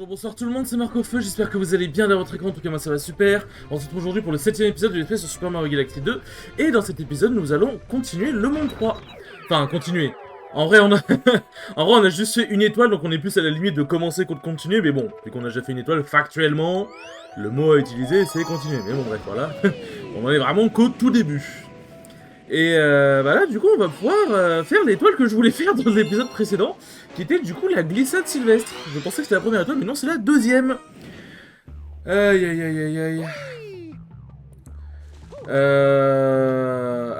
Bonjour, bonsoir tout le monde, c'est Marco Feu, j'espère que vous allez bien dans votre écran, en tout cas moi ça va super. On se retrouve aujourd'hui pour le 7ème épisode de l'espèce sur Super Mario Galaxy 2. Et dans cet épisode, nous allons continuer le monde 3. Enfin, continuer. En vrai, on a juste fait une étoile, donc on est plus à la limite de commencer que de continuer. Mais bon, vu qu'on a déjà fait une étoile, factuellement, le mot à utiliser, c'est continuer. Mais bon, bref, voilà. On en est vraiment qu'au tout début. Et bah là, du coup, on va pouvoir faire l'étoile que je voulais faire dans l'épisode précédent, qui était du coup la glissade sylvestre. Je pensais que c'était la première étoile, mais non, c'est la deuxième. Aïe aïe aïe aïe aïe.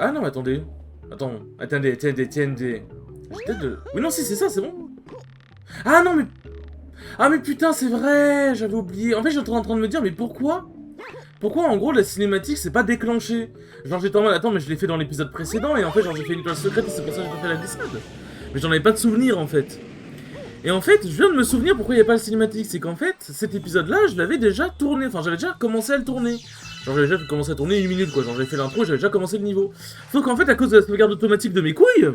Ah non, attendez. Attendez. J'ai peut-être de... Oui, non, si, c'est ça, c'est bon. Ah non, mais... Ah mais putain, c'est vrai, j'avais oublié. En fait, j'étais en train de me dire, mais pourquoi en gros la cinématique c'est pas déclenché? Genre j'étais en mode attends mais je l'ai fait dans l'épisode précédent et en fait genre j'ai fait une étoile secrète et c'est pour ça que j'ai pas fait la glissade. Mais j'en avais pas de souvenir en fait. Et en fait je viens de me souvenir pourquoi il n'y a pas la cinématique, c'est qu'en fait cet épisode là je l'avais déjà tourné, enfin j'avais déjà commencé à le tourner. Genre j'avais déjà commencé à tourner une minute quoi, genre j'avais fait l'intro et j'avais déjà commencé le niveau. Sauf qu'en fait à cause de la sauvegarde automatique de mes couilles,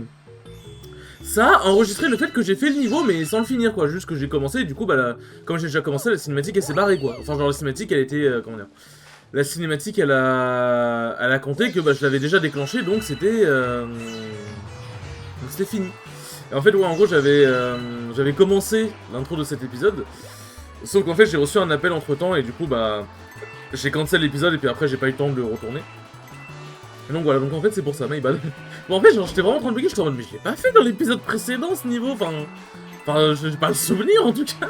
ça a enregistré le fait que j'ai fait le niveau mais sans le finir quoi, juste que j'ai commencé et du coup bah là, comme j'ai déjà commencé la cinématique elle s'est barrée quoi. Enfin genre la cinématique elle était, comment dire... La cinématique, elle a compté que bah, je l'avais déjà déclenché, donc c'était fini. Et en fait, ouais, en gros, j'avais commencé l'intro de cet épisode, sauf qu'en fait, j'ai reçu un appel entre-temps, et du coup, bah, j'ai cancel l'épisode, et puis après, j'ai pas eu le temps de le retourner. Et donc voilà, donc en fait, c'est pour ça, my bad. Bon, en fait, genre, j'étais vraiment en train de bugger, j'étais en mode, mais je l'ai pas fait dans l'épisode précédent, ce niveau, enfin, j'ai pas le souvenir, en tout cas.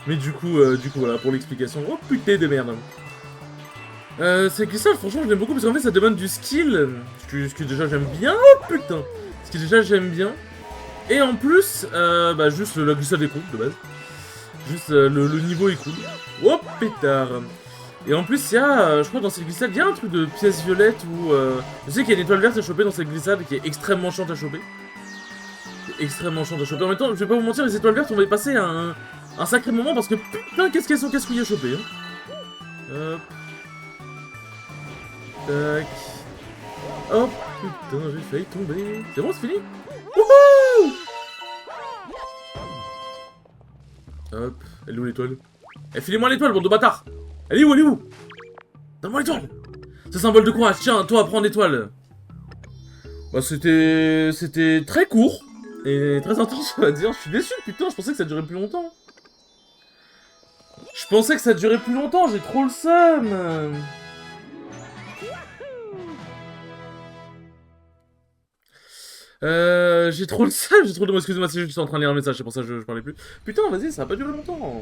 Mais du coup, voilà, pour l'explication. Oh putain de merde. C'est que ça, franchement, je l'aime beaucoup parce qu'en fait, ça demande du skill. Ce que déjà j'aime bien. Oh putain! Ce que déjà j'aime bien. Et en plus, bah, juste la glissade est cool de base. Juste le niveau est cool. Oh pétard! Et en plus, il y a, je crois, dans cette glissade, il y a un truc de pièce violette où. Je sais qu'il y a une étoile verte à choper dans cette glissade qui est extrêmement chiante à choper. Extrêmement chiante à choper. En même temps, je vais pas vous mentir, les étoiles vertes, on va y passer un sacré moment parce que putain, qu'est-ce qu'elles sont casse-couilles à choper. Hein. Hop. Tac. Oh putain, j'ai failli tomber. C'est bon, c'est fini? Wouhou! Hop, elle est où l'étoile? Eh, filez-moi l'étoile, bande de bâtards! Elle est où? Elle est où? Donne-moi l'étoile! Ce symbole de courage, tiens, toi, prends l'étoile! Bah, c'était très court. Et très intense, on va dire. Je suis déçu, putain, je pensais que ça durait plus longtemps. Je pensais que ça durait plus longtemps, j'ai trop le seum! J'ai trop le seum, j'ai trop de... Excusez-moi, c'est juste que j'étais en train de lire un message, c'est pour ça que je parlais plus. Putain, vas-y, ça a pas duré longtemps.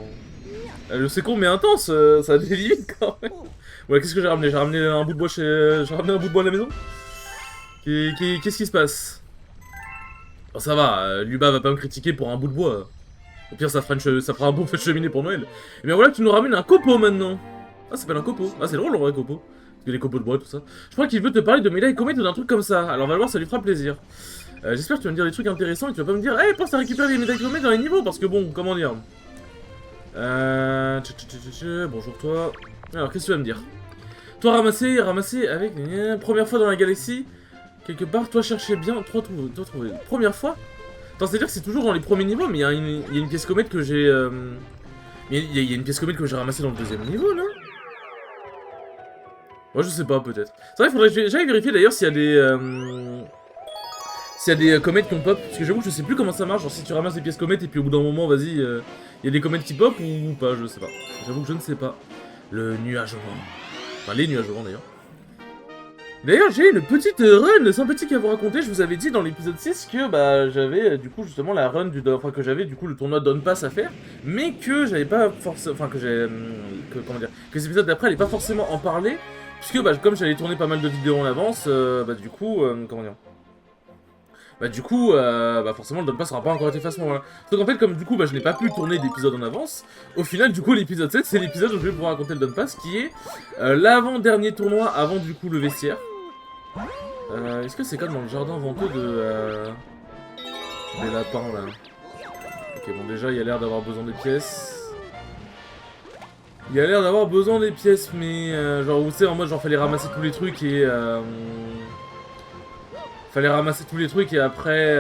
C'est con mais intense, ça a des limites quand même. Ouais, qu'est-ce que j'ai ramené? J'ai ramené un bout de bois j'ai ramené un bout de bois à la maison. Qu'est-ce qui se passe? Oh, ça va, Luba va pas me critiquer pour un bout de bois. Au pire, ça fera un bon feu de cheminée pour Noël. Et bien voilà, tu nous ramènes un copeau maintenant. Ah, ça s'appelle un copeau. Ah, c'est drôle le vrai copeau. Parce que les copeaux de bois, tout ça. Je crois qu'il veut te parler de Melee Comet ou d'un truc comme ça. Alors on va voir, ça lui fera plaisir. J'espère que tu vas me dire des trucs intéressants et tu vas pas me dire, hey, pense à récupérer les médailles Comet dans les niveaux, parce que bon, comment dire. Bonjour toi. Alors, qu'est-ce que tu vas me dire? Toi ramasser avec... Première fois dans la galaxie. Quelque part, toi cherchais bien, toi trouver. Première fois? Attends, c'est-à-dire que c'est toujours dans les premiers niveaux, mais il y a une pièce comète que j'ai... Il y a une pièce comète que j'ai ramassée dans le deuxième niveau, là. Moi, je sais pas, peut-être. C'est vrai, faudrait que j'aille vérifier d'ailleurs s'il y a des... S'il y a des comètes qui ont pop, parce que j'avoue que je sais plus comment ça marche, genre si tu ramasses des pièces comètes et puis au bout d'un moment, vas-y, il y a des comètes qui pop ou pas, je sais pas. J'avoue que je ne sais pas. Le nuage orange. Enfin, les nuages oranges d'ailleurs. D'ailleurs, j'ai une petite run sympathique à vous raconter. Je vous avais dit dans l'épisode 6 que bah j'avais du coup justement la run enfin que j'avais du coup le tournoi Don Pass à faire, mais que j'avais pas forcément, enfin que j'ai, comment dire, que ces épisodes d'après allaient pas forcément en parler, puisque bah comme j'avais tourné pas mal de vidéos en avance, bah du coup, comment dire. Bah du coup, bah forcément le Don Pass sera pas encore été fait à ce moment-là. Donc en fait comme du coup bah je n'ai pas pu tourner d'épisode en avance, au final du coup l'épisode 7 c'est l'épisode où je vais pouvoir raconter le Don Pass qui est l'avant-dernier tournoi avant du coup le vestiaire. Est-ce que c'est comme dans le jardin venteux des lapins là? Ok bon déjà il y a l'air d'avoir besoin des pièces. Il y a l'air d'avoir besoin des pièces mais genre vous savez en mode genre fallait ramasser tous les trucs et fallait ramasser tous les trucs et après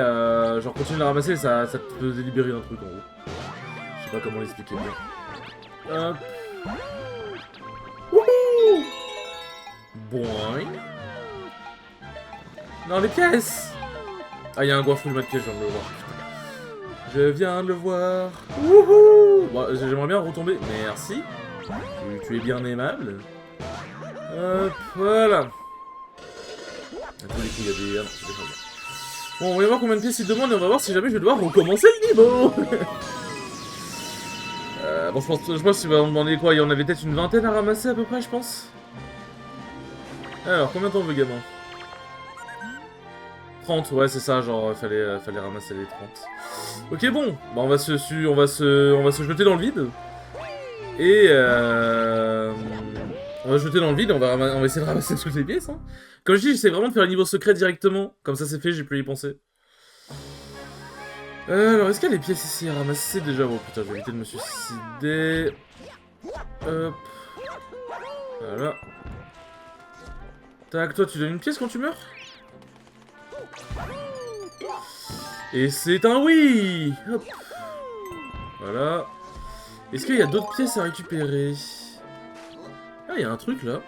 genre continuer à ramasser ça te peut délibérer un truc en gros. sais pas comment l'expliquer bien. Hop. Wouhou. Boing. Non, les pièces. Ah, il y a un goinfre de mode piège, je viens de le voir. Je viens de le voir. Wouhou. Bon, j'aimerais bien retomber. Merci. Tu es bien aimable. Hop, voilà. À tous les coups, il y a des... Ah non, c'est des choses. Bon, on va voir combien de pièces il demande et on va voir si jamais je vais devoir recommencer le niveau. Bon, je pense qu'il va me demander quoi. Il y en avait peut-être une vingtaine à ramasser à peu près, je pense. Alors, combien de temps on veut, gamin? 30, ouais, c'est ça, genre, fallait ramasser les 30. Ok, bon, bah, on va se jeter dans le vide. Et on va se jeter dans le vide et on va essayer de ramasser toutes les pièces, hein. Comme je dis, j'essaie vraiment de faire le niveau secret directement. Comme ça, c'est fait, j'ai pu y penser. Alors, est-ce qu'il y a des pièces ici à ramasser déjà? Oh putain, je vais éviter de me suicider. Hop. Voilà. Tac, toi, tu donnes une pièce quand tu meurs? Et c'est un oui. Hop. Voilà. Est-ce qu'il y a d'autres pièces à récupérer? Ah, il y a un truc là.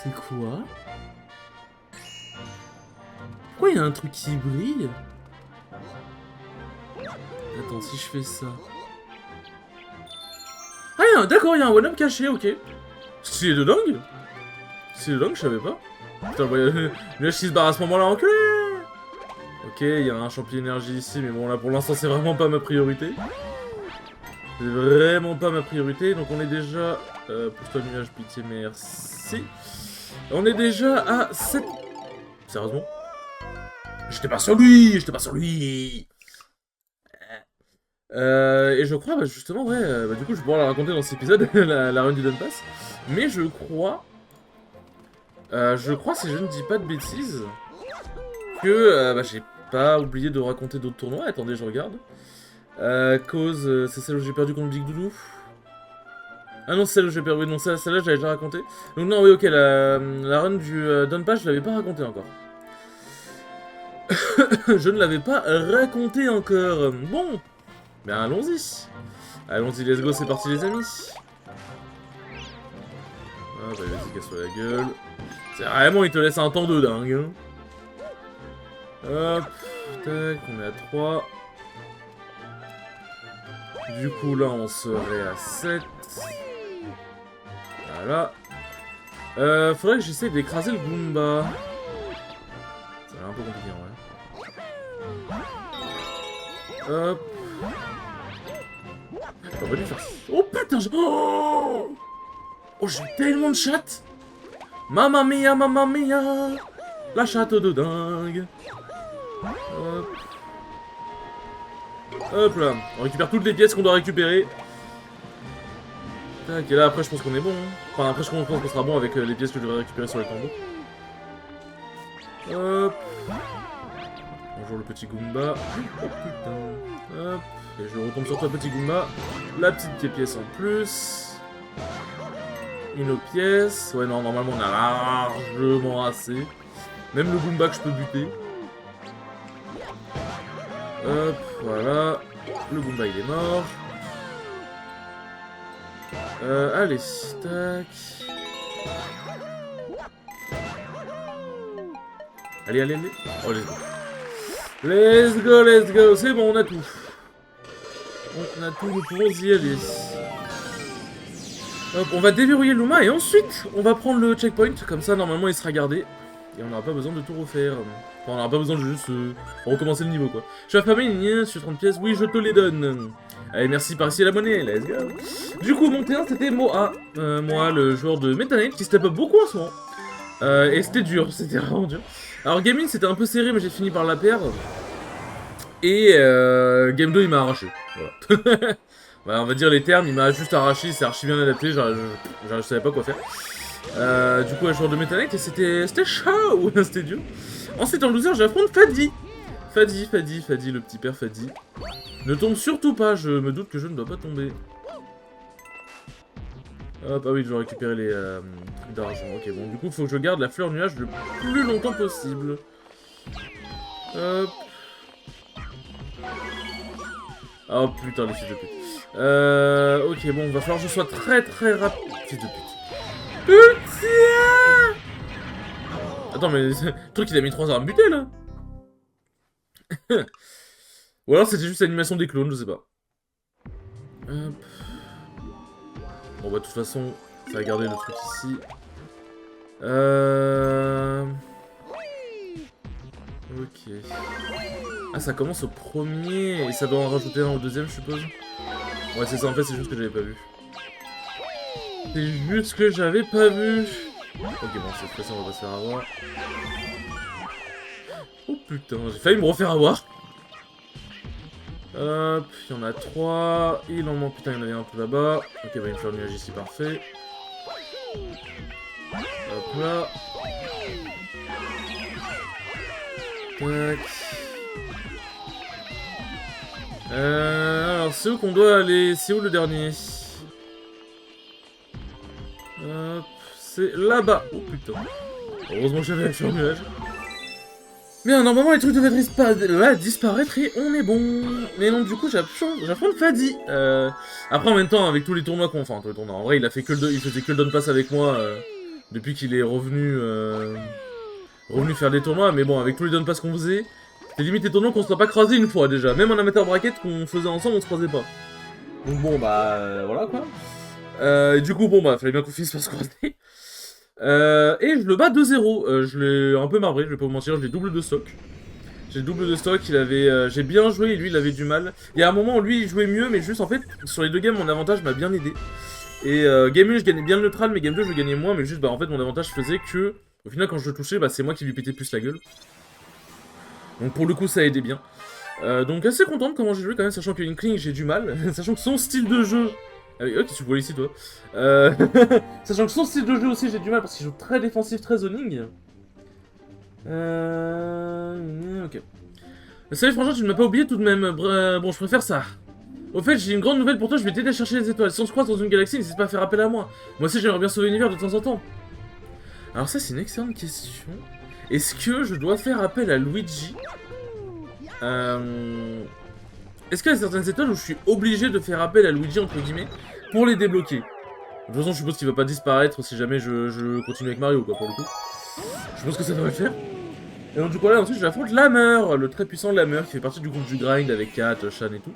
C'est quoi? Pourquoi il y a un truc qui brille? Attends, si je fais ça... Ah, d'accord, il y a un one-up caché, ok. Stylé de dingue. Stylé de dingue, je savais pas. Putain, le nuage qui se barre à ce moment-là, enculé. Ok, il y a un champion énergie ici, mais bon, là, pour l'instant, c'est vraiment pas ma priorité. C'est vraiment pas ma priorité, donc on est déjà... pour toi, nuage, pitié, merci. On est déjà à 7... Sérieusement? J'étais pas sur lui. Et je crois, bah justement, ouais, du coup, je vais pouvoir la raconter dans cet épisode, la run du Don Pass. Mais je crois, si je ne dis pas de bêtises, que bah, j'ai pas oublié de raconter d'autres tournois. Attendez, je regarde. Cause, c'est celle où j'ai perdu contre Big Doudou. Ah non, c'est celle où j'ai perdu, non, celle-là, j'avais déjà raconté. Donc non, oui, ok, la run du Don Pass, je l'avais pas raconté encore. Je ne l'avais pas raconté encore. Bon, ben allons-y. Allons-y, let's go, c'est parti les amis. Ah bah vas-y, casse-toi la gueule. C'est vraiment, il te laisse un temps de dingue. Hein. Hop, tac, on est à 3. Du coup là, on serait à 7. Voilà. Faudrait que j'essaie d'écraser le Goomba. Ça va un peu compliqué en vrai. Hop. On va lui faire... Oh putain, oh, j'ai tellement de chatte. Mamma mia, la chatte de dingue. Hop. Hop là. On récupère toutes les pièces qu'on doit récupérer. Tac, et là après je pense qu'on est bon. Hein. Enfin après je pense qu'on sera bon avec les pièces que je devrais récupérer sur les tambours. Hop. Bonjour le petit Goomba. Oh putain. Hop. Et je retombe sur toi petit Goomba. La petite pièce en plus. Une autre pièce. Ouais non, normalement on a largement assez. Même le Goomba que je peux buter. Hop, voilà. Le Goomba il est mort. Allez, tac. Allez, allez, allez. Oh, let's go. Let's go, let's go. C'est bon, on a tout. On a tout, nous pouvons y aller. Hop, on va déverrouiller Luma et ensuite, on va prendre le checkpoint. Comme ça, normalement, il sera gardé. Et on n'aura pas besoin de tout refaire. Enfin, on n'aura pas besoin de juste recommencer le niveau, quoi. Je suis affamé, je suis 30 pièces. Oui, je te les donne. Allez, merci par ici la monnaie. Let's go. Du coup, mon T1, c'était Moa. Moa, le joueur de Meta Knight, qui step up beaucoup en ce moment. Et c'était dur, c'était vraiment dur. Alors, Gaming, c'était un peu serré, mais j'ai fini par la perdre. Et Game 2, il m'a arraché. Voilà. Bah, on va dire les termes, il m'a juste arraché, c'est archi bien adapté, je savais pas quoi faire. Du coup, un joueur de Meta Knight, et c'était chaud, c'était dur. Ensuite, en loser, j'affronte Fadi. Fadi, le petit père Fadi. Ne tombe surtout pas, je me doute que je ne dois pas tomber. Hop, ah oui, je dois récupérer les trucs d'argent. Ok, bon, du coup, il faut que je garde la fleur nuage le plus longtemps possible. Hop. Oh putain, les fils de pute. Ok, bon, va falloir que je sois très rapide. Fils de pute. Putain. Attends, mais le truc, il a mis 3 heures à me buter, là. Ou alors c'était juste l'animation des clones, je sais pas. Hop. Bon, bah, de toute façon, ça va garder le truc ici. Ok. Ah, ça commence au premier et ça doit en rajouter un au deuxième, je suppose. Ouais, c'est ça, en fait, c'est juste que j'avais pas vu. C'est juste que j'avais pas vu. Ok, bon, cette fois-ci, on va pas se faire avoir. Oh putain, j'ai failli me refaire avoir. Hop, il y en a 3. Il en manque, putain, il y en avait un tout là-bas. Ok, bah, il me fait un nuage ici, parfait. Hop là. Tac. Alors, c'est où qu'on doit aller? C'est où le dernier? Hop, c'est là-bas. Oh putain. Heureusement que j'avais accès au nuage. Bien, normalement les trucs devaient disparaître et on est bon. Mais non, du coup, j'apprends Fadi. Après, en même temps, avec tous les tournois qu'on fait, enfin, tous les tournois, en vrai, il faisait que le Don Pass avec moi depuis qu'il est revenu faire des tournois. Mais bon, avec tous les Don Pass qu'on faisait, c'était limite les tournois qu'on se soit pas croisés une fois déjà. Même en amateur bracket qu'on faisait ensemble, on se croisait pas. Donc bon, bah, voilà quoi. Et du coup, bon, bah, fallait bien qu'on finisse par se croiser. Et je le bats 2-0. Je l'ai un peu marbré, je vais pas vous mentir, je l'ai double de stock. J'ai double de stock, j'ai bien joué et lui il avait du mal. Il y a un moment où lui il jouait mieux, mais juste en fait, sur les deux games, mon avantage m'a bien aidé. Et game 1 je gagnais bien le neutral, mais game 2 je gagnais moins, mais juste bah en fait mon avantage faisait que, au final quand je le touchais, bah c'est moi qui lui pétais plus la gueule. Donc pour le coup ça a aidé bien. Donc assez content de comment j'ai joué quand même, sachant que Inkling j'ai du mal, sachant que son style de jeu... Ah oui, ok, tu vois ici toi. Sachant que son style de jeu aussi j'ai du mal parce qu'il joue très défensif, très zoning. Ok. Salut franchement, tu ne m'as pas oublié tout de même. Bon, je préfère ça. Au fait, j'ai une grande nouvelle pour toi, je vais t'aider à chercher les étoiles. Si on se croise dans une galaxie, n'hésite pas à faire appel à moi. Moi aussi, j'aimerais bien sauver l'univers de temps en temps. Alors ça, c'est une excellente question. Est-ce que je dois faire appel à Luigi Est-ce qu'il y a certaines étoiles où je suis obligé de faire appel à Luigi, entre guillemets, pour les débloquer? De toute façon, je suppose qu'il va pas disparaître si jamais je continue avec Mario, quoi, pour le coup. Je pense que ça devrait le faire. Et donc du coup là, ensuite, j'affronte Lammer, le très puissant Lammer, qui fait partie du groupe du grind avec Kat, Shan et tout.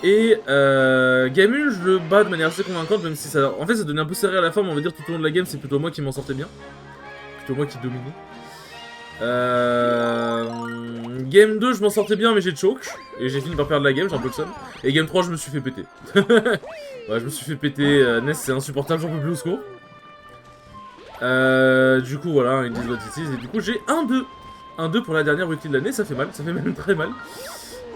Et game 1, je le bats de manière assez convaincante, même si ça... En fait, ça donnait un peu serré à la fin, mais on va dire tout au long de la game, c'est plutôt moi qui m'en sortais bien. Plutôt moi qui dominais. Game 2, je m'en sortais bien, mais j'ai choke. Et j'ai fini par perdre la game, j'ai un peu le seum. Et game 3, je me suis fait péter. Ouais, je me suis fait péter. Ness, c'est insupportable, j'en peux plus au secours. Du coup, voilà, ils disent what it is. Et du coup, j'ai 1-2. 1-2 pour la dernière weekly de l'année, ça fait mal, ça fait même très mal.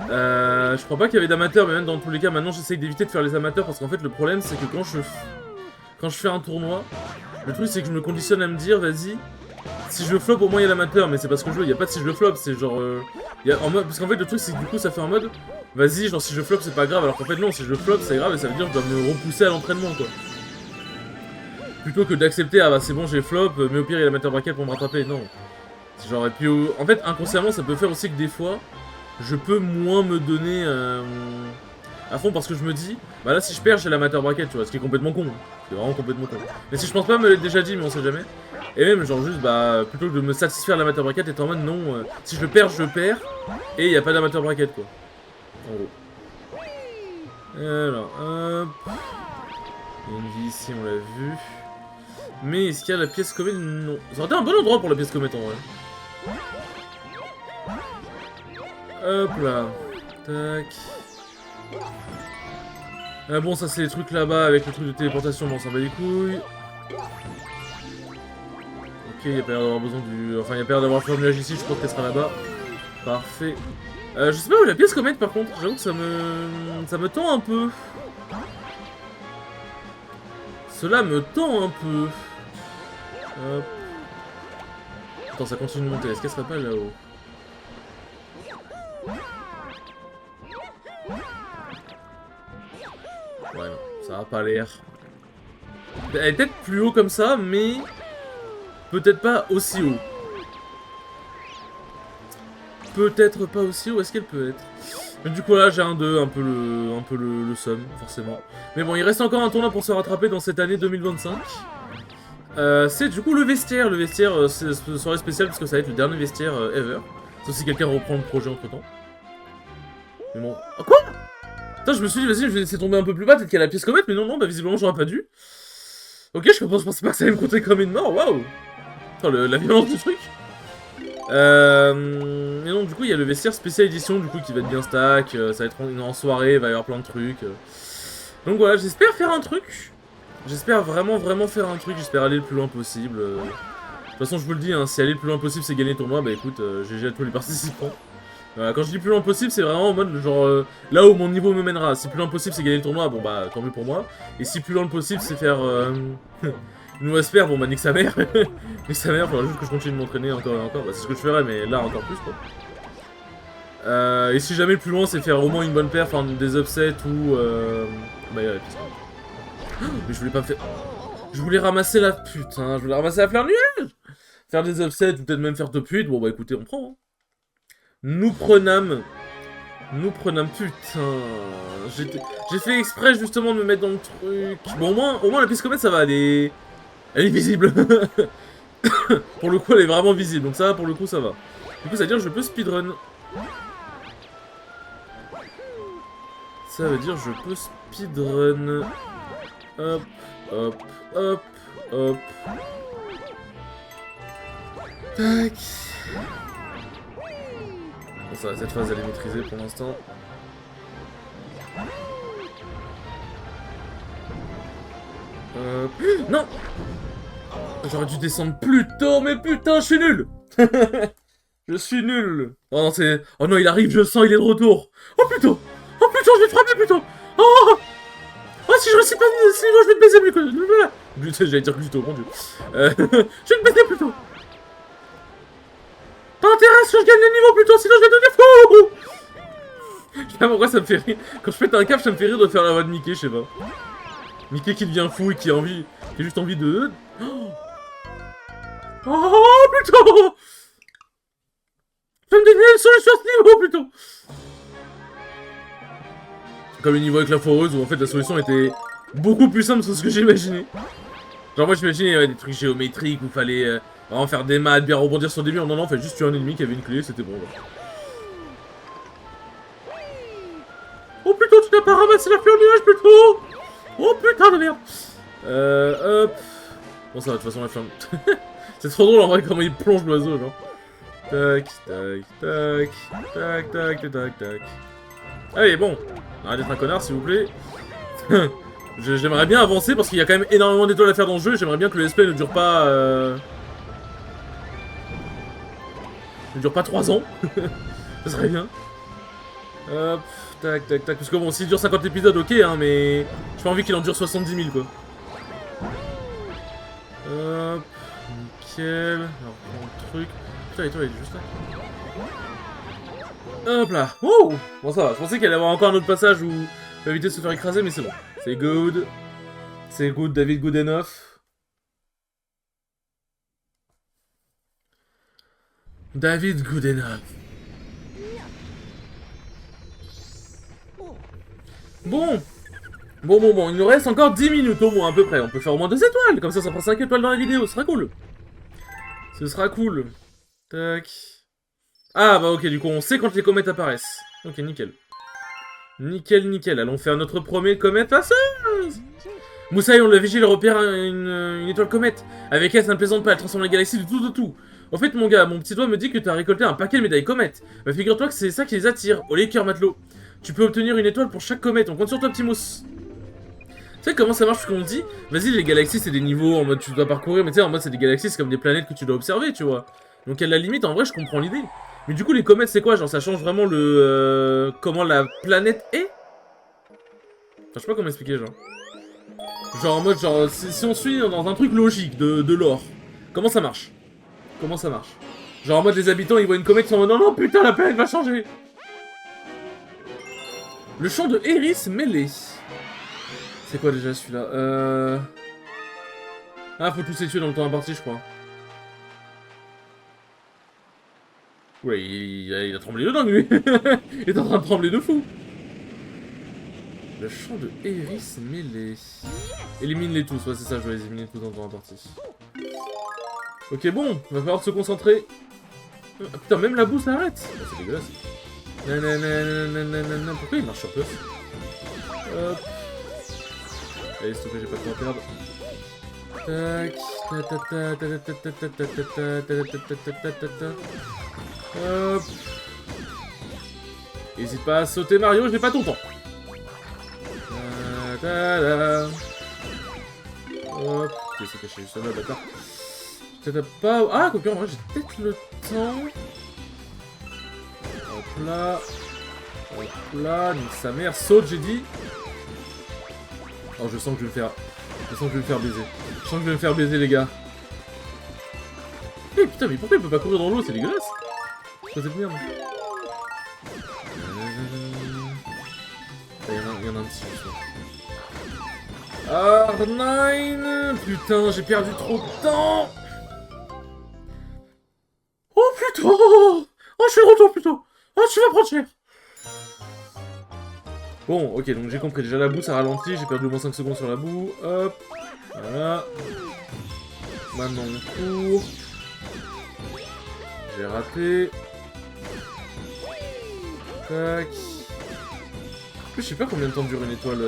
Je crois pas qu'il y avait d'amateurs, mais même dans tous les cas, maintenant j'essaye d'éviter de faire les amateurs parce qu'en fait, le problème c'est que quand je fais un tournoi, le truc c'est que je me conditionne à me dire, vas-y, si je flop, au moins il y a l'amateur, mais c'est parce que je veux, il y a pas de si je le flop, c'est genre. En mode, parce qu'en fait, le truc c'est que du coup, ça fait en mode, vas-y, genre si je flop, c'est pas grave, alors qu'en fait, non, si je flop, c'est grave et ça veut dire que je dois me repousser à l'entraînement quoi. Plutôt que d'accepter, ah bah c'est bon, j'ai flop, mais au pire, il y a l'amateur bracket pour me rattraper, non. Genre, et puis en fait, inconsciemment, ça peut faire aussi que des fois, je peux moins me donner à fond parce que je me dis, bah là, si je perds, j'ai l'amateur bracket, tu vois, ce qui est complètement con. C'est vraiment complètement con. Mais si je pense pas me l'être déjà dit, mais on sait jamais. Et même, genre, juste, bah, plutôt que de me satisfaire l'amateur bracket, être en mode non, si je perds, je perds, et il n'y a pas d'amateur bracket, quoi. En gros. Alors, hop. Il y a une vie ici, on l'a vu. Mais est-ce qu'il y a la pièce comète? Non. Ça aurait été un bon endroit pour la pièce comète en vrai. Hop là. Tac. Bon, ça c'est les trucs là-bas avec le truc de téléportation, bon, on s'en bat les couilles. Ok, il y a pas l'air d'avoir besoin du... Enfin, il y a pas l'air d'avoir un nuage ici, je pense qu'elle sera là-bas. Parfait. Je sais pas où est la pièce comète par contre, j'avoue que ça me tend un peu. Cela me tend un peu. Hop. Attends, ça continue de monter, est-ce qu'elle serait pas là-haut? Ouais, non, ça a pas l'air. Elle est peut-être plus haut comme ça, mais peut-être pas aussi haut. Peut-être pas aussi haut, est-ce qu'elle peut être? Mais du coup là j'ai un peu le seum, forcément. Mais bon, il reste encore un tournoi pour se rattraper dans cette année 2025. C'est du coup le vestiaire. Le vestiaire, c'est une soirée spéciale parce que ça va être le dernier vestiaire ever. Sauf si quelqu'un reprend le projet entre temps. Mais bon. Ah, quoi? Putain, je me suis dit, vas-y, je vais laisser tomber un peu plus bas, peut-être qu'il y a la pièce comète, mais non, non, bah visiblement j'aurais pas dû. Ok, je pensais pas que ça allait me compter comme une mort, waouh! La violence du truc. Et non, du coup, il y a le vestiaire spécial édition, du coup, qui va être bien stack, ça va être en soirée, il va y avoir plein de trucs. Donc voilà, j'espère faire un truc. J'espère vraiment faire un truc, j'espère aller le plus loin possible. De toute façon, je vous le dis, hein, si aller le plus loin possible, c'est gagner le tournoi, bah écoute, GG à tous les participants. Quand je dis plus loin possible, c'est vraiment en mode genre là où mon niveau me mènera. Si plus loin possible, c'est gagner le tournoi, bon bah tant mieux pour moi. Et si plus loin possible, c'est faire une mauvaise paire, bon bah nique sa mère. Nique sa mère, faudra juste que je continue de m'entraîner encore et encore. Bah, c'est ce que je ferais, mais là encore plus quoi. Et si jamais le plus loin, c'est faire au moins une bonne paire, faire des upsets ou bah y'a la piste. Mais je voulais pas faire. Je voulais ramasser la putain, je voulais ramasser la fleur nuage. Faire des upsets ou peut-être même faire top 8. Bon bah écoutez, on prend. Hein. Nous prenâmes. Putain. J'ai fait exprès justement de me mettre dans le truc. Bon, au moins la piste comète, ça va, elle est visible. Pour le coup, elle est vraiment visible, donc ça, pour le coup, ça va. Du coup, ça veut dire que je peux speedrun. Ça veut dire que je peux speedrun. Hop, hop, hop, hop. Tac. Bon, ça va, cette phase, elle est maîtrisée pour l'instant. Non! J'aurais dû descendre plus tôt, mais putain, je suis nul! Je suis nul! Oh non, c'est... Oh non, il arrive, je le sens, il est de retour! Oh putain! Oh putain, je vais te frapper, putain! Oh! Oh, si je réussis pas, sinon je vais te baiser, plutôt! J'allais dire plutôt, mon dieu. Je vais te baiser, plutôt! T'as intérêt à ce que je gagne les niveaux, plutôt, sinon je vais devenir fou! Je sais pas pourquoi ça me fait rire. Quand je pète un câble, ça me fait rire de faire la voix de Mickey, je sais pas. Mickey qui devient fou et qui a juste envie de... Oh putain! Je vais me dévier une solution à ce niveau plutôt! Comme le niveau avec la foreuse où en fait la solution était beaucoup plus simple que ce que j'imaginais. Genre moi j'imaginais des trucs géométriques où il fallait vraiment faire des maths, bien rebondir sur des murs. Non non, en fait juste tuer un ennemi qui avait une clé, c'était bon. Là. Oh putain, tu n'as pas ramassé la fleur nuage plutôt! Oh putain de merde! Hop. Bon ça va, de toute façon la flamme... C'est trop drôle en vrai comment il plonge l'oiseau genre. Tac, tac, tac, tac, tac, tac, tac. Allez bon, arrête d'être un connard s'il vous plaît. J'aimerais bien avancer parce qu'il y a quand même énormément d'étoiles à faire dans le jeu. J'aimerais bien que le SP ne dure pas... ne dure pas 3 ans. Ça serait bien. Hop, tac, tac, tac. Parce que bon, s'il dure 50 épisodes, ok, hein, mais... J'ai pas envie qu'il en dure 70 000, quoi. Hop, nickel. Alors, prends le truc. Putain, l'étoile, elle est juste là. Hop là. Oh! Bon, ça va. Je pensais qu'il allait y avoir encore un autre passage où... On va éviter de se faire écraser, mais c'est bon. C'est good. C'est good, David good enough. David good enough. Bon. Bon, il nous reste encore 10 minutes au moins à peu près. On peut faire au moins 2 étoiles. Comme ça fera 5 étoiles dans la vidéo. Ce sera cool. Ce sera cool. Tac. Ah bah ok, du coup on sait quand les comètes apparaissent. Ok, nickel. Nickel. Allons faire notre premier comète passeuse. Moussaï, on l'a vigile, repère une étoile comète. Avec elle, ça ne plaisante pas, elle transforme la galaxie de tout. En fait, mon gars, mon petit doigt me dit que tu as récolté un paquet de médailles comètes. Bah figure-toi que c'est ça qui les attire. Au cœur matelot. Tu peux obtenir une étoile pour chaque comète, on compte sur toi, petit mousse. Tu sais comment ça marche ce qu'on dit? Vas-y, les galaxies, c'est des niveaux en mode tu dois parcourir, mais tu sais, en mode c'est des galaxies, c'est comme des planètes que tu dois observer, tu vois. Donc à la limite, en vrai, je comprends l'idée. Mais du coup, les comètes, c'est quoi? Genre, ça change vraiment le... comment la planète est? Enfin, je sais pas comment expliquer, genre. Genre en mode, genre, si on suit dans un truc logique de l'or, comment ça marche? Comment ça marche? Genre en mode, les habitants, ils voient une comète, ils sont en mode, non, putain, la planète va changer! Le champ de Eris mêlé. C'est quoi déjà celui-là? Ah, faut tous les tuer dans le temps imparti, je crois. Ouais, il a tremblé de dingue, lui. Il est en train de trembler de fou. Le champ de Eris mêlé. Élimine-les tous, ouais c'est ça, je vais les éliminer tous dans la partie. Ok bon, il va falloir se concentrer. Ah, putain, même la boue s'arrête. Oh, c'est dégueulasse. Nanana, pourquoi il marche sur place? Hop. Allez, s'il te plaît, j'ai pas de temps à perdre. Tac. Hop. N'hésite pas à sauter, Mario, j'ai pas ton temps. Hop. Ok, c'est caché juste là, d'accord. Peut-être pas. Ah, quoique, en vrai, j'ai peut-être le temps. Hop là. Hop là. Donc sa mère saute, j'ai dit. Oh, je sens que je vais me faire. Je sens que je vais me faire baiser. Je sens que je vais me faire baiser, les gars. Eh putain, mais pourquoi il peut pas courir dans l'eau? C'est dégueulasse. C'est cette merde. Il y en a un petit. R9. Putain, j'ai perdu trop de temps. Oh putain. Oh, je suis de retour, putain. Oh, tu vas prendre cher. Bon, ok, donc j'ai compris. Déjà, la boue, ça ralentit. J'ai perdu au moins 5 secondes sur la boue. Hop. Voilà. Maintenant, on court. J'ai raté. Tac. En plus, je sais pas combien de temps dure une étoile...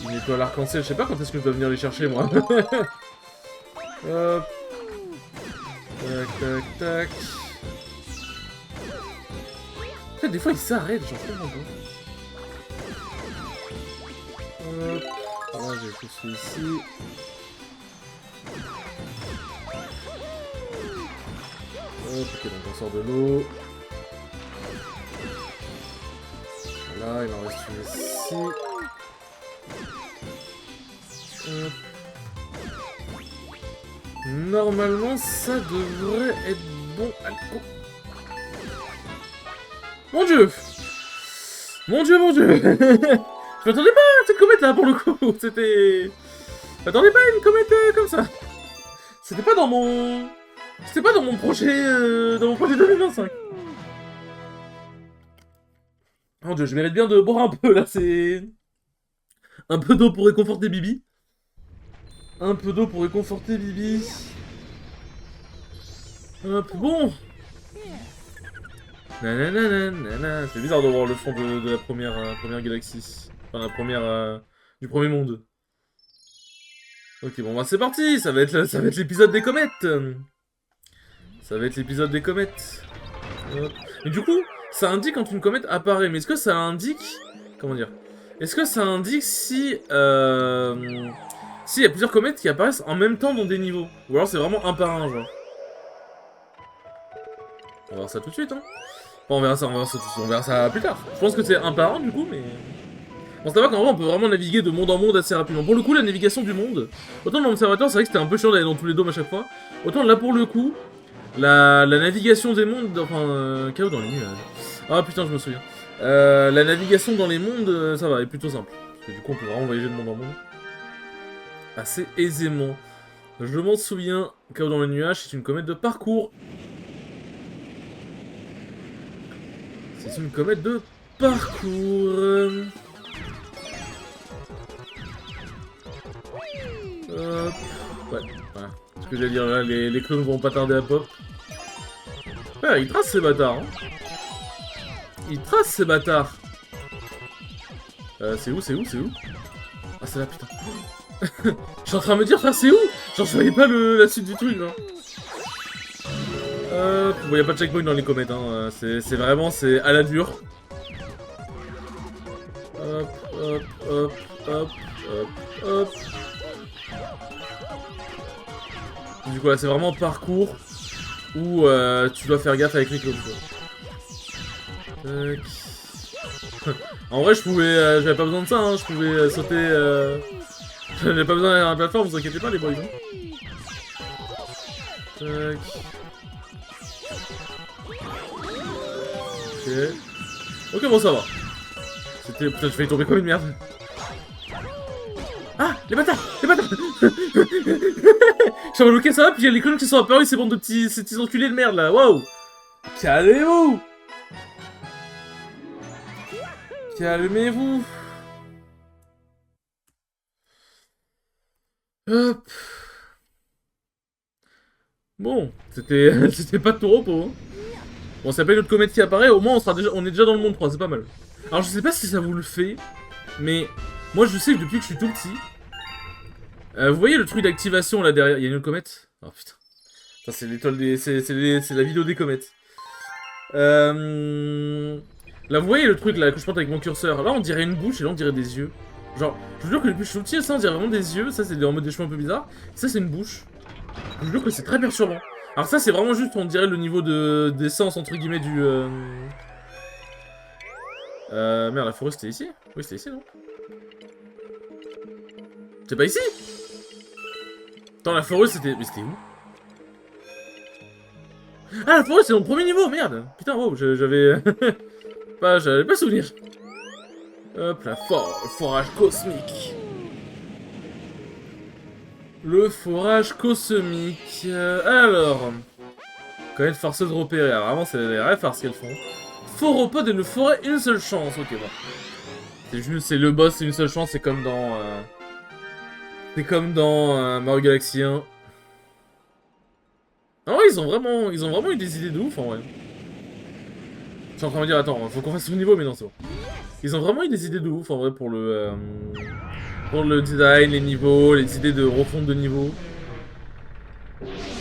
Une étoile arc-en-ciel. Je sais pas quand est-ce que je dois venir les chercher, moi. Hop. Tac, tac. En fait, des fois, il s'arrête, genre, je comprends pas. Hop. Voilà, j'ai fait celui-ci. Hop, ok, donc on sort de l'eau. Voilà, il en reste une ici. Hop. Normalement, ça devrait être bon. Allez, mon dieu! Mon dieu, mon dieu! Je m'attendais pas à cette comète là pour le coup! C'était. Je m'attendais pas à une comète comme ça! C'était pas dans mon. C'était pas dans mon projet. Dans mon projet 2025! Mon dieu, je mérite bien de boire un peu là, c'est. Un peu d'eau pour réconforter Bibi. Un peu d'eau pour réconforter Bibi. Hop, bon! Nanana, c'est bizarre de voir le fond de la première galaxie. Enfin, la première... du premier monde. Ok, bon, bah c'est parti. Ça va être l'épisode des comètes. Ça va être l'épisode des comètes. Hop. Mais du coup, ça indique quand une comète apparaît. Mais est-ce que ça indique... Comment dire? Est-ce que ça indique si... s'il y a plusieurs comètes qui apparaissent en même temps dans des niveaux? Ou alors c'est vraiment un par un, genre. On va voir ça tout de suite, hein. Bon, on verra ça plus tard. Je pense que c'est un par un, du coup, mais... Bon, ça va qu'en vrai, on peut vraiment naviguer de monde en monde assez rapidement. Pour le coup, la navigation du monde... Autant dans l'observatoire, c'est vrai que c'était un peu chiant d'aller dans tous les dômes à chaque fois. Autant là, pour le coup, la navigation des mondes... Enfin, chaos dans les nuages. Ah, putain, je me souviens. La navigation dans les mondes, ça va, est plutôt simple. Parce que du coup, on peut vraiment voyager de monde en monde. Assez aisément. Je m'en souviens, chaos dans les nuages, c'est une comète de parcours. C'est une comète de parcours. Hop. Ouais, voilà. Ce que j'allais dire là, les clones vont pas tarder à pop. Ouais, ils tracent ces bâtards. Hein. Ils tracent ces bâtards. C'est où? Ah, c'est là, putain. Je suis en train de me dire, ça c'est où? Genre, je voyais pas la suite du truc, là. Bon, y'a pas de checkpoint dans les comètes, hein. C'est vraiment, c'est à la dure. Hop, hop, hop, hop, hop, hop. Du coup, là, c'est vraiment parcours où tu dois faire gaffe avec les clones, quoi. Tac. En vrai, je pouvais, j'avais pas besoin de ça, hein. Je pouvais sauter, j'avais pas besoin d'aller à la plateforme, vous inquiétez pas, les boys. Tac. Ok. Ok, bon, ça va. C'était... Putain, je vais tomber comme une merde. Ah, les bâtards! Les bâtards! Je suis bloqué, ça va, puis il y a les clones qui sont apparus, ces bandes de petits enculés de merde, là, waouh! Calmez-vous. Calmez-vous. Hop. Bon, c'était c'était pas de tout repos. Hein. Bon, ça s'appelle notre comète qui apparaît, au moins on est déjà dans le monde 3, c'est pas mal. Alors je sais pas si ça vous le fait, mais moi je sais que depuis que je suis tout petit, vous voyez le truc d'activation là derrière, il y a une autre comète. Oh putain, ça c'est l'étoile des, c'est la vidéo des comètes. Là vous voyez le truc là que je porte avec mon curseur, là on dirait une bouche et là on dirait des yeux. Genre, je vous jure que depuis que je suis tout petit, ça on dirait vraiment des yeux, ça c'est en mode des cheveux un peu bizarres, ça c'est une bouche. Je vous jure que c'est très perturbant. Alors ça c'est vraiment juste, on dirait le niveau d'essence entre guillemets du... merde, la forêt c'était ici? Oui c'était ici non? C'est pas ici? Attends, la forêt c'était... Mais c'était où? Ah la forêt c'est mon premier niveau, merde! Putain wow, j'avais... j'avais pas souvenir. Hop là, forage cosmique. Le forage cosmique. Alors... Comète farceuse repérée. Alors vraiment c'est les vraies farces qu'elles font. Phoropode et ne ferait une seule chance. Ok bon. C'est juste, c'est le boss, c'est une seule chance, c'est comme dans... C'est comme dans Mario Galaxy 1. Ah ouais, ils ont vraiment eu des idées de ouf en vrai. Je suis en train de me dire, attends, faut qu'on fasse ce niveau, mais non, c'est bon. Ils ont vraiment eu des idées de ouf en vrai pour le design, les niveaux, les idées de refonte de niveau.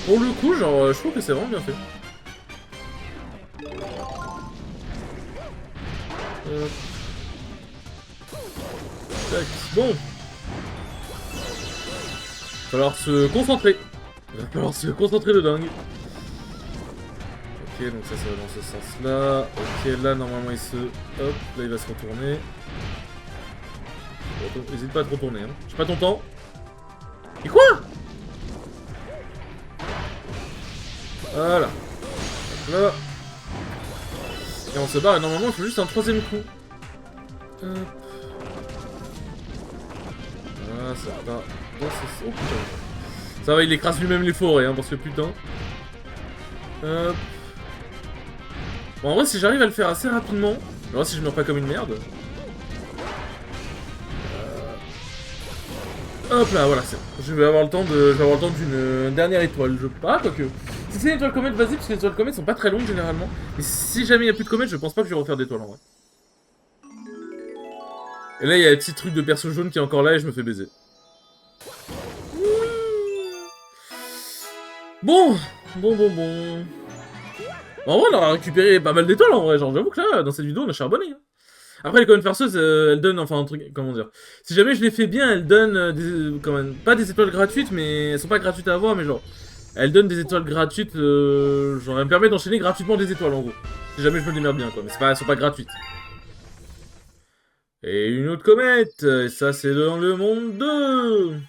Pour le coup, genre, je trouve que c'est vraiment bien fait. Tac, bon. Va falloir se concentrer. Va falloir se concentrer de dingue. Ok, donc ça va dans ce sens-là. Ok, là, normalement, il se... Hop, là, il va se retourner. N'hésite pas à te retourner, hein. J'ai pas ton temps. Et quoi? Voilà. Hop là. Et on se barre, et normalement, il faut juste un troisième coup. Hop. Voilà, ça va. Oh putain. Ça va, il écrase lui-même les forêts, hein, parce que putain. Hop. Bon, en vrai, si j'arrive à le faire assez rapidement, on verra si je meurs pas comme une merde. Hop là, voilà, c'est bon. Je vais avoir le temps d'une dernière étoile, je pas, quoique. Si c'est une étoile comète, vas-y, parce que les étoiles comètes sont pas très longues généralement. Mais si jamais il n'y a plus de comètes, je pense pas que je vais refaire d'étoiles en vrai. Et là, il y a le petit truc de perso jaune qui est encore là et je me fais baiser. Bon. En vrai, on aura récupéré pas mal d'étoiles en vrai, genre j'avoue que là, dans cette vidéo, on a charbonné. Hein. Après, les comètes farceuses, elles donnent, enfin, un truc, comment dire. Si jamais je les fais bien, elles donnent quand même, pas des étoiles gratuites, mais elles sont pas gratuites à avoir, mais genre, elles donnent des étoiles gratuites, genre, elles me permettent d'enchaîner gratuitement des étoiles en gros. Si jamais je me démerde bien, quoi, mais elles sont pas gratuites. Et une autre comète, et ça c'est dans le monde 2.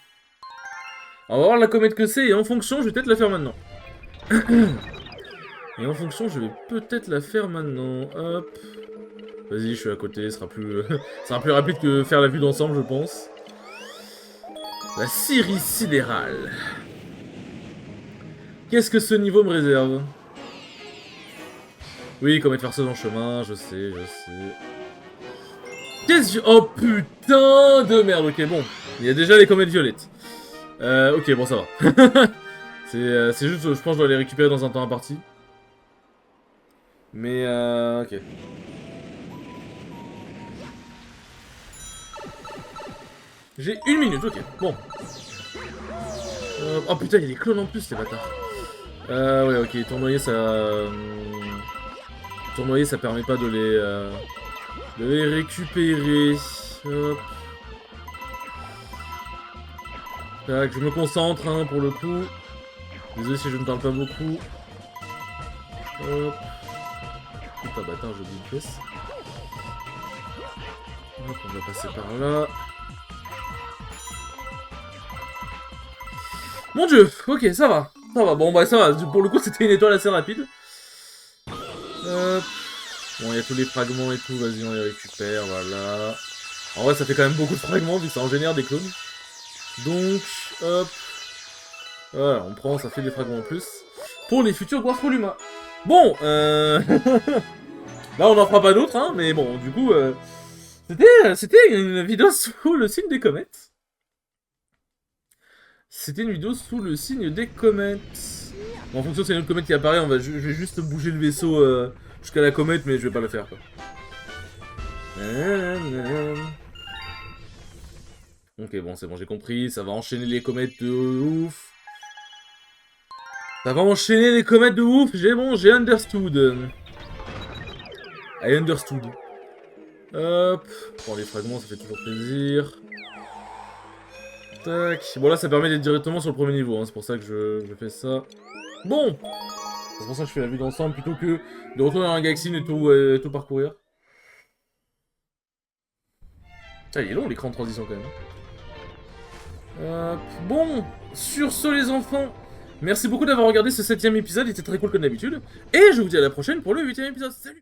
On va voir la comète que c'est, et en fonction, je vais peut-être la faire maintenant. Et en fonction, je vais peut-être la faire maintenant. Hop. Vas-y, je suis à côté, ce sera plus, sera plus rapide que faire la vue d'ensemble, je pense. La Syrie sidérale. Qu'est-ce que ce niveau me réserve? Oui, comète farceuse en chemin, je sais. Qu'est-ce que... Oh putain de merde, ok, bon. Il y a déjà les comètes violettes. Ok, bon, ça va. C'est juste, je pense que je dois les récupérer dans un temps imparti. Mais, ok. J'ai 1 minute, ok, bon. Oh putain, il y a des clones en plus, les bâtards. Ouais, ok, tournoyer, ça... Tournoyer, ça permet pas de les récupérer. Hop. Tac, je me concentre, hein, pour le coup. Désolé si je ne parle pas beaucoup. Hop. Putain, bâtard, j'ai oublié une pièce. Hop, on va passer par là. Mon dieu, ok, ça va. Ça va, bon bah ça va, pour le coup c'était une étoile assez rapide. Hop. Bon, il y a tous les fragments et tout, vas-y on les récupère, voilà. En vrai ça fait quand même beaucoup de fragments vu que ça en génère des clones. Donc, hop. Voilà, on prend, ça fait des fragments en plus. Pour les futurs Guarfroluma. Bon, là on n'en fera pas d'autres, hein, mais bon, du coup, c'était une vidéo sous le signe des comètes. C'était une vidéo sous le signe des comètes. Bon, en fonction de c'est une autre comète qui apparaît, je vais juste bouger le vaisseau jusqu'à la comète, mais je vais pas le faire, quoi. Ok, bon, c'est bon, j'ai compris, ça va enchaîner les comètes de ouf. Ça va enchaîner les comètes de ouf, j'ai understood. I understood. Hop, prends les fragments, ça fait toujours plaisir. Tac, bon là ça permet d'être directement sur le premier niveau, hein. C'est pour ça que je fais ça. Bon, c'est pour ça que je fais la vue d'ensemble plutôt que de retourner dans la galaxie et tout parcourir. Ah, il est long l'écran de transition quand même. Bon, sur ce les enfants, merci beaucoup d'avoir regardé ce 7ème épisode, il était très cool comme d'habitude. Et je vous dis à la prochaine pour le 8ème épisode, salut!